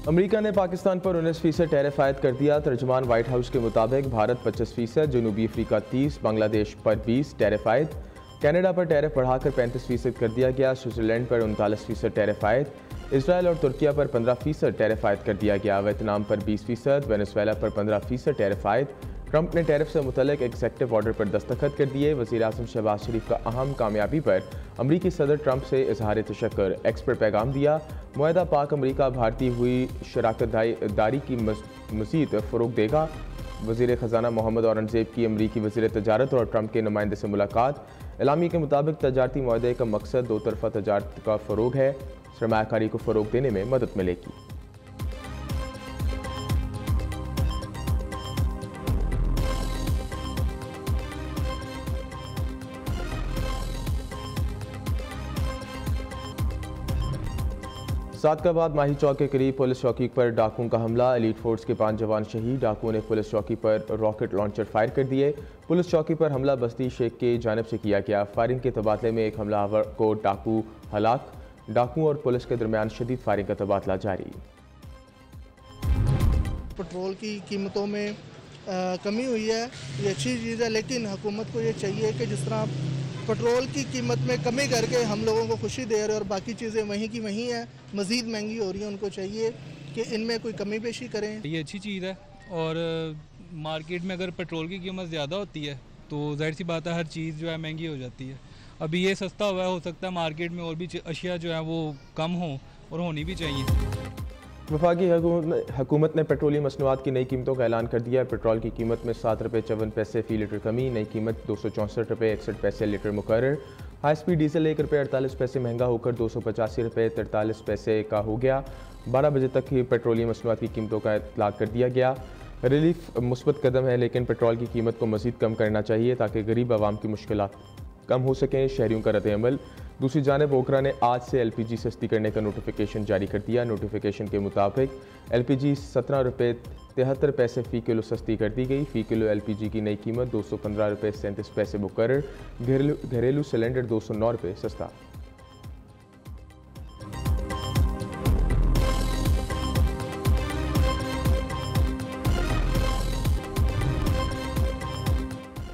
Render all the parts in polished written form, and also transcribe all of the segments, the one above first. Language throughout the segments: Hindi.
अमेरिका ने पाकिस्तान पर 19% टैरिफ आयद कर दिया। तर्जुमान व्हाइट हाउस के मुताबिक भारत 25%, जनूबी अफ्रीका 30%, बांग्लादेश पर 20% टैरिफ आयद। कनाडा पर टैरिफ बढ़ाकर 35% कर दिया गया। स्विट्जरलैंड पर 39% टैरिफ आयद। इसराइल और तुर्किया पर 15% टैरिफ आयद कर दिया गया। वियतनाम पर 20%, वेनेजुएला पर 15% टैरिफ आयद। ट्रंप ने टैरिफ से मुतल्लिक एग्जेक्टिव ऑर्डर पर दस्तखत कर दिए। वज़ीर आज़म शहबाज शरीफ का अहम कामयाबी पर अमरीकी सदर ट्रंप से इजहार तशक्कुर, एक्स पर पैगाम दिया। मुआहदा पाक अमरीका भारतीय हुई शराकतदारी की मज़ीद फ़रोग़ देगा। वज़ीर ख़जाना मोहम्मद औरंगज़ेब की अमरीकी वज़ीर तजारत और ट्रंप के नुमाइंदे से मुलाकात। एलामी के मुताबिक तजारती मुआहदे का मकसद दो तरफ़ा तजारत का फ़रोग़ है। सरमायाकारी को फ़रोग़ देने में मदद मिलेगी। सादकाबाद माही चौक के करीब पुलिस चौकी पर डाकुओं का हमला। एलीट फोर्स के 5 जवान शहीद। डाकुओं ने पुलिस चौकी पर रॉकेट लॉन्चर फायर कर दिए। पुलिस चौकी पर हमला बस्ती शेख की जानिब से किया गया। फायरिंग के तबादले में एक हमलावर को डाकू हलाक। डाकुओं और पुलिस के दरमियान शदीद फायरिंग का तबादला जारी। पेट्रोल की कीमतों में कमी हुई है, ये अच्छी चीज़ है, लेकिन हुकूमत को ये चाहिए कि जिस तरह पेट्रोल की कीमत में कमी करके हम लोगों को खुशी दे रहे हैं और बाकी चीज़ें वहीं की वहीं हैं, मज़ीद महंगी हो रही हैं, उनको चाहिए कि इनमें कोई कमी पेशी करें। ये अच्छी चीज़ है और मार्केट में अगर पेट्रोल की कीमत ज़्यादा होती है तो जाहिर सी बात है हर चीज़ जो है महंगी हो जाती है। अभी ये सस्ता हुआ है, हो सकता है मार्केट में और भी अशिया जो है वो कम हो और होनी भी चाहिए। वफाकी हुकूमत ने पेट्रोलियम मसनूआत की नई कीमतों का ऐलान कर दिया है। पेट्रोल की कीमत में 7 रुपये 54 पैसे फ़ी लीटर कमी। नई कीमत 264 रुपये 61 पैसे लीटर मुकर्रर। हाई स्पीड डीजल 1 रुपये 48 पैसे महंगा होकर 285 रुपये 43 पैसे का हो गया। 12 बजे तक ही पेट्रोलियम मसनूआत की कीमतों का इतलाक कर दिया गया। रिलीफ मुस्बत कदम है, लेकिन पेट्रोल की कीमत को मज़ीद कम करना चाहिए ताकि गरीब आवाम की मुश्किलात कम हो सकें। शहरियों का रद्द-ए-अमल। दूसरी जानिब ओकरा ने आज से LPG सस्ती करने का नोटिफिकेशन जारी कर दिया। नोटिफिकेशन के मुताबिक LPG 17 रुपये 73 पैसे फ़ी किलो सस्ती कर दी गई। फ़ी किलो LPG की नई कीमत 215 रुपये 37 पैसे मुकर्रर। घरेलू सिलेंडर 209 रुपये सस्ता।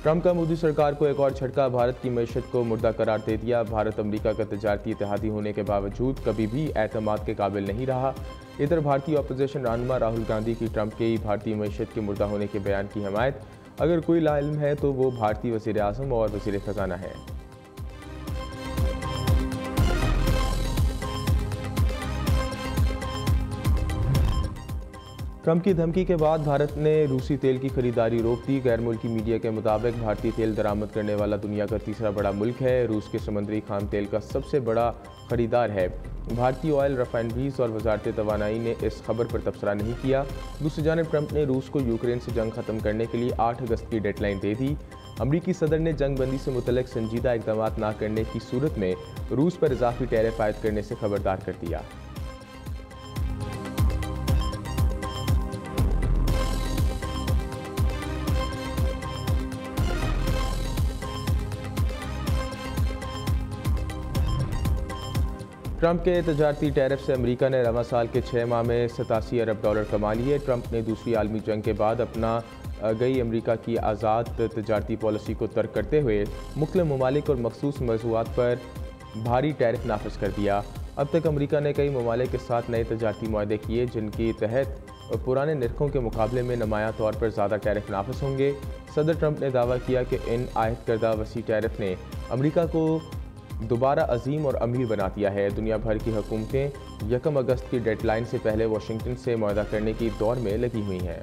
ट्रंप का मोदी सरकार को एक और झटका। भारत की मईशत को मुर्दा करार दे दिया। भारत अमेरिका का तजारती इत्तेहादी होने के बावजूद कभी भी एतमाद के काबिल नहीं रहा। इधर भारतीय अपोजिशन रहनुमा राहुल गांधी की ट्रंप के भारतीय मईशत के मुर्दा होने के बयान की हमायत। अगर कोई लाइल्म है तो वो भारतीय वज़ीर आज़म और वज़ीर ख़जाना है। ट्रंप की धमकी के बाद भारत ने रूसी तेल की खरीदारी रोक दी। गैर मुल्की मीडिया के मुताबिक भारतीय तेल दरामद करने वाला दुनिया का तीसरा बड़ा मुल्क है। रूस के समुद्री खाम तेल का सबसे बड़ा खरीदार है। भारतीय ऑयल रिफाइनरीज और वजारत तवानाई ने इस खबर पर तबसरा नहीं किया। दूसरी जानिब ट्रंप ने रूस को यूक्रेन से जंग खत्म करने के लिए 8 अगस्त की डेडलाइन दे दी। अमरीकी सदर ने जंग बंदी से मुतल्लिक संजीदा इक़दाम न करने की सूरत में रूस पर इजाफी टैरिफ आयद करने से खबरदार कर दिया। ट्रंप के तजारती टैरिफ से अमेरिका ने रवां साल के 6 माह में 87 अरब डॉलर कमा लिए। ट्रंप ने दूसरी आलमी जंग के बाद अपना गई अमेरिका की आज़ाद तजारती पॉलिसी को तर्क करते हुए मुख्तलिफ ममालिक और मखसूस मौज़ूआत पर भारी टैरिफ नाफिज कर दिया। अब तक अमेरिका ने कई ममालिक के साथ नए तजारती मुआहदे किए जिनके तहत पुराने निरखों के मुकाबले में नुमायां तौर पर ज़्यादा टैरिफ नाफिज होंगे। सदर ट्रंप ने दावा किया कि इन आयद करदा वसी टैरिफ ने अमेरिका को दोबारा अजीम और अमीर बना दिया है। दुनिया भर की हुकूमतें 1 अगस्त की डेडलाइन से पहले वाशिंगटन से मुआहदा करने की दौर में लगी हुई हैं।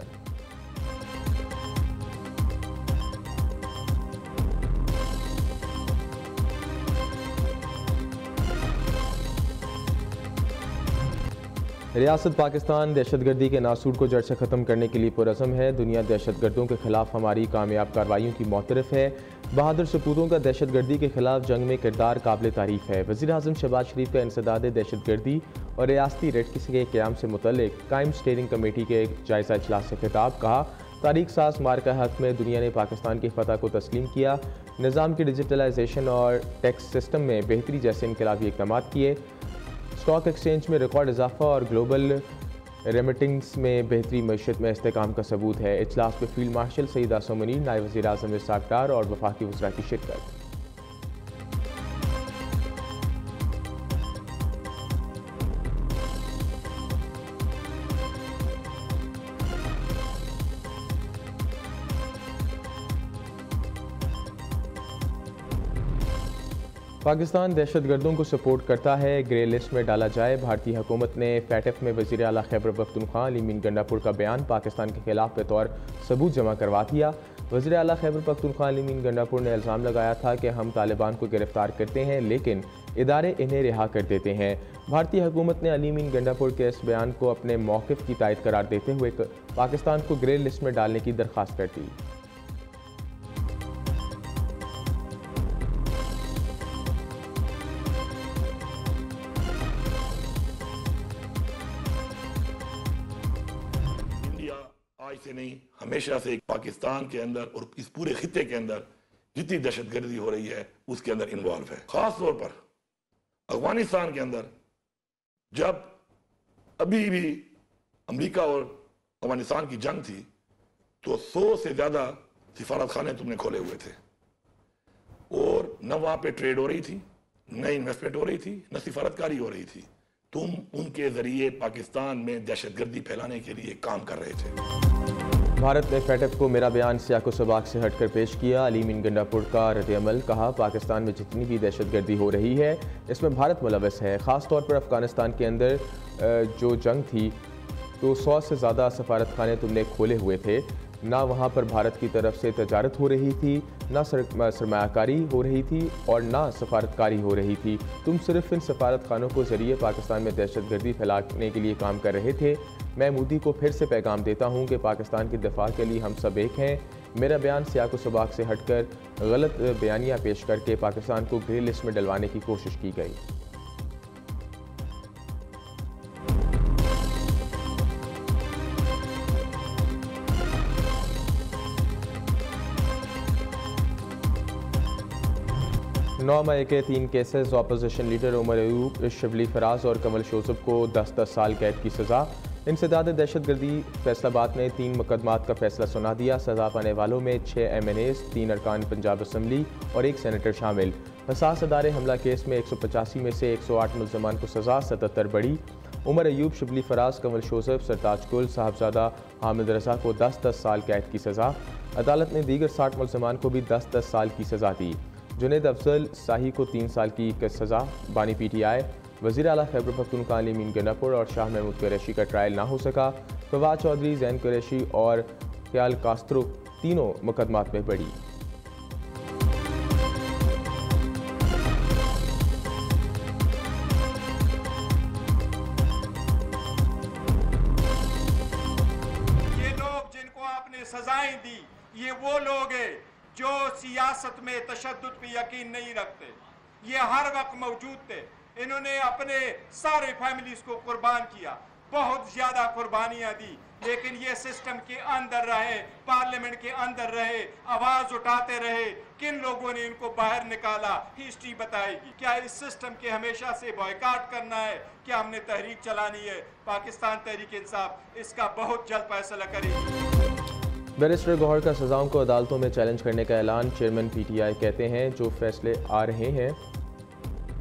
रियासत पाकिस्तान दहशतगर्दी के नासूर को जड़ से ख़त्म करने के लिए पुरज़म है। दुनिया दहशतगर्दों के खिलाफ हमारी कामयाब कार्रवाइयों की मोतरफ़ है। बहादुर सपूतों का दहशतगर्दी के खिलाफ जंग में किरदार काबिल तारीफ़ है। वज़ीर आज़म शहबाज शरीफ का इंसदाद दहशतगर्दी और रियासती रेड के क़याम से मुतल्लिक कायम स्टीयरिंग कमेटी के एक जायज़ा इजलास से खिताब। कहा, तारीख साज मार्का हक़ में दुनिया ने पाकिस्तान की फ़तह को तस्लीम किया। निज़ाम की डिजिटलाइजेशन और टैक्स सिस्टम में बेहतरी जैसे इनकलाबी इक़दाम किए। स्टॉक एक्सचेंज में रिकॉर्ड इजाफा और ग्लोबल रेमिटिंग्स में बेहतरी मईशत में इस्तेकाम का सबूत है। इजलास में फील्ड मार्शल सईद आसम मुनीर, नायब वज़ीर आज़म इसहाक़ डार और वफाकी वज़रा की शिरकत। पाकिस्तान दहशतगर्दों को सपोर्ट करता है, ग्रे लिस्ट में डाला जाए। भारतीय हुकूमत ने फैटफ में वज़ीर आला खैबर पख्तूनख्वा अली मीन गंडापुर का बयान पाकिस्तान के खिलाफ बतौर सबूत जमा करवा दिया। वज़ीर आला खैबर पख्तूनख्वा अली मीन गंडापुर ने इल्ज़ाम लगाया था कि हम तालिबान को गिरफ्तार करते हैं लेकिन इदारे इन्हें रिहा कर देते हैं। भारतीय हुकूमत ने अली मीन गंडापुर के इस बयान को अपने मौक़िफ़ की तायद करार देते हुए पाकिस्तान को ग्रे लिस्ट में डालने की दरख्वास्त कर दी। आज से नहीं, हमेशा से पाकिस्तान के अंदर और इस पूरे खित्ते के अंदर जितनी दहशतगर्दी हो रही है उसके अंदर इन्वॉल्व है। खास तौर पर अफगानिस्तान के अंदर जब अभी भी अमेरिका और अफगानिस्तान की जंग थी तो 100 से ज्यादा सिफारत खाने तुमने खोले हुए थे और न वहां पे ट्रेड हो रही थी, न इन्वेस्टमेंट हो रही थी, न सिफारतकारी हो रही थी। तुम उनके जरिए पाकिस्तान में दहशतगर्दी फैलाने के लिए काम कर रहे थे। भारत ने फैटफ को मेरा बयान सियाको सबाक से हटकर पेश किया। अली मीन गंडापुर का रद्द-ए-अमल, कहा पाकिस्तान में जितनी भी दहशतगर्दी हो रही है इसमें भारत मुलव्वस है। ख़ास तौर पर अफगानिस्तान के अंदर जो जंग थी तो 100 से ज़्यादा सफारत खाने तुमने खोले हुए थे, ना वहाँ पर भारत की तरफ से तजारत हो रही थी, ना सरमायाकारी हो रही थी और ना सफारतकारी हो रही थी। तुम सिर्फ इन सफारत खानों को ज़रिए पाकिस्तान में दहशतगर्दी फैलाने के लिए काम कर रहे थे। मैं मोदी को फिर से पैगाम देता हूँ कि पाकिस्तान के दिफा के लिए हम सब एक हैं। मेरा बयान सियाको सबाक से हटकर गलत बयानियाँ पेश करके पाकिस्तान को ग्रे लिस्ट में डलवाने की कोशिश की गई। नौ मई के 3 cases opposition leader Umar Ayub, Shibli Faraz और कमल शोजब को 10-10 साल कैद की सज़ा। इंसदाद दहशतगर्दी फैसलाबाद ने 3 मुकदमात का फैसला सुना दिया। सज़ा पाने वालों में 6 MNAs, 3 अरकान पंजाब असम्बली और 1 सेनेटर शामिल। हसास अदारे हमला केस में 185 में से 108 मुल्ज़मान को सज़ा, 77 बढ़ी। उमर अयूब, शिबली फराज, कमल शोजब, सरताज कुल, साहबजादा हामिद रजा को 10-10 साल कैद की सज़ा। अदालत ने दीगर 60 मुल्ज़मान को भी 10-10 साल की सज़ा दी। जुनेद अफजल शाही को 3 साल की सज़ा। बानी PTI, वज़ीर आला खैबर पख्तूनख्वा अली मीन गंडापुर और शाह महमूद कुरैशी का ट्रायल ना हो सका। फवाद चौधरी, जैन कुरैशी और ख्याल कास्त्रो तीनों मुकदमात में बड़ी। ये लोग जिनको आपने सजाएं दी, ये वो लोग हैं जो सियासत में तशद्दुद पे यकीन नहीं रखते। ये हर वक्त मौजूद थे। इन्होंने अपने सारे फैमिलीज को कुर्बान किया, बहुत ज्यादा कुर्बानियां दी, लेकिन ये सिस्टम के अंदर रहे, पार्लियामेंट के अंदर रहे, आवाज उठाते रहे। किन लोगों ने इनको बाहर निकाला, हिस्ट्री बताएगी। क्या इस सिस्टम के हमेशा से बॉयकॉट करना है? क्या हमने तहरीक चलानी है? पाकिस्तान तहरीक इंसाफ इसका बहुत जल्द फैसला करेगी। बैरिस्टर गौहर का सज़ाओं को अदालतों में चैलेंज करने का ऐलान। चेयरमैन PTI कहते हैं जो फैसले आ रहे हैं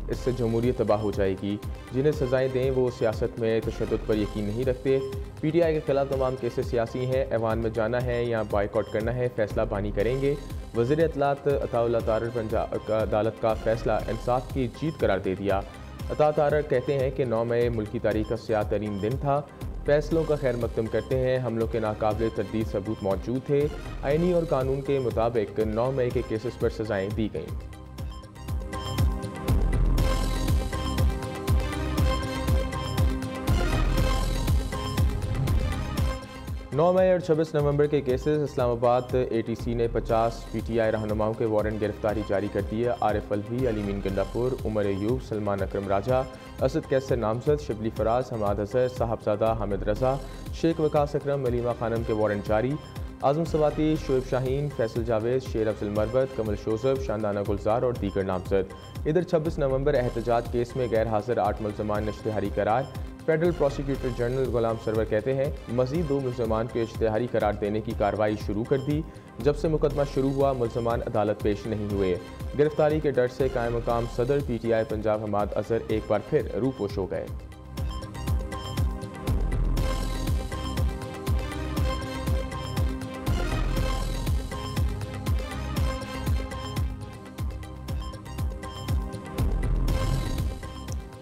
इससे जमहूरियत तबाह हो जाएगी। जिन्हें सज़ाएं दें वो सियासत में तशद्दुद पर यकीन नहीं रखते। PTI के खिलाफ तमाम केसेस सियासी हैं। ऐवान में जाना है या बाइकआउट करना है, फैसला बानी करेंगे। वज़ीर इत्तलात अताउल्लाह तारर पंजाब अदालत का फैसला इंसाफ की जीत करार दे दिया। अता तारर कहते हैं कि 9 मई मुल्की तारीख का स्याह तरीन दिन था। फैसलों का खैर मकदम करते हैं। हमलों के नाकाबिल तरदीद सबूत मौजूद थे। आईनी और कानून के मुताबिक 9 मई के केसेस पर सजाएं दी गईं। 9 मई और 26 नवंबर के केसेस। इस्लामाबाद ATC ने 50 PTI रहनुमाओं के वारंट गिरफ्तारी जारी कर दिए। आरिफ अलवी, अली मीन गंडापुर, उमर अयूब, सलमान अकरम राजा, असद कैसर नामजद, शिबली फराज, हमाद अजहर, साहबजादा हामिद रजा, शेख वकास अकरम, मलीमा खानम के वारंट जारी। आजम सवाती, शोएब शाहीन, फैसल जावेद, शेर अफजल मरवत, कमल शोजब, शानदाना गुलजार और दीगर नामजद। इधर 26 नवंबर एहतजाज केस में गैर हाजिर 8 मुल्ज़मान इश्तिहारी करार। फेडरल प्रोसिक्यूटर जनरल गुलाम सरवर कहते हैं मज़ीद 2 मुल्ज़मान को इश्तिहारी करार देने की कार्रवाई शुरू कर दी। जब से मुकदमा शुरू हुआ मुल्ज़मान अदालत पेश नहीं हुए। गिरफ्तारी के डर से कायम मकाम सदर PTI पंजाब हमाद अजहर एक बार फिर रूपोश हो गए।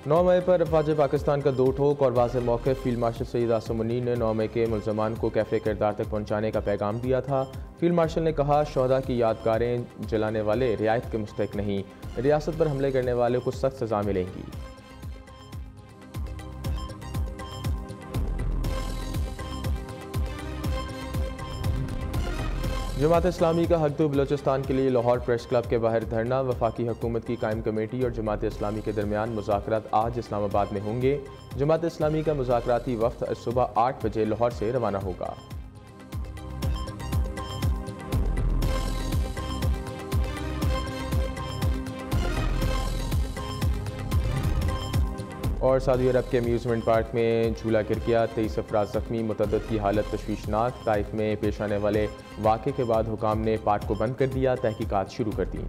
नौ मई पर अफवाज पाकिस्तान का 2 ठोक और वाज़ेह मौक़िफ़ फील्ड मार्शल सईद आसिम मुनीर ने 9 मई के मुल्ज़मान को कैफ़े किरदार तक पहुँचाने का पैगाम दिया था। फील्ड मार्शल ने कहा शोहदा की यादगारें जलाने वाले रियायत के मुस्तहिक़ नहीं, रियासत पर हमले करने वाले को सख्त सज़ा मिलेगी। जमात इस्लामी का हक़ बलोचिस्तान के लिए लाहौर प्रेस क्लब के बाहर धरना। वफाकी हुकूमत की कायम कमेटी और जमात इस्लामी के दरमियान मुज़ाकरात आज इस्लामाबाद में होंगे। जमात इस्लामी का मुज़ाकराती वफ़द सुबह 8 बजे लाहौर से रवाना होगा। और सऊदी अरब के अम्यूज़मेंट पार्क में झूला गिर गया, 23 अफराद ज़ख्मी, मुतअद्दिद की हालत तशवीशनाक। ताइफ में पेश आने वाले वाक़े के बाद हुकाम ने पार्क को बंद कर दिया, तहकीकात शुरू कर दी।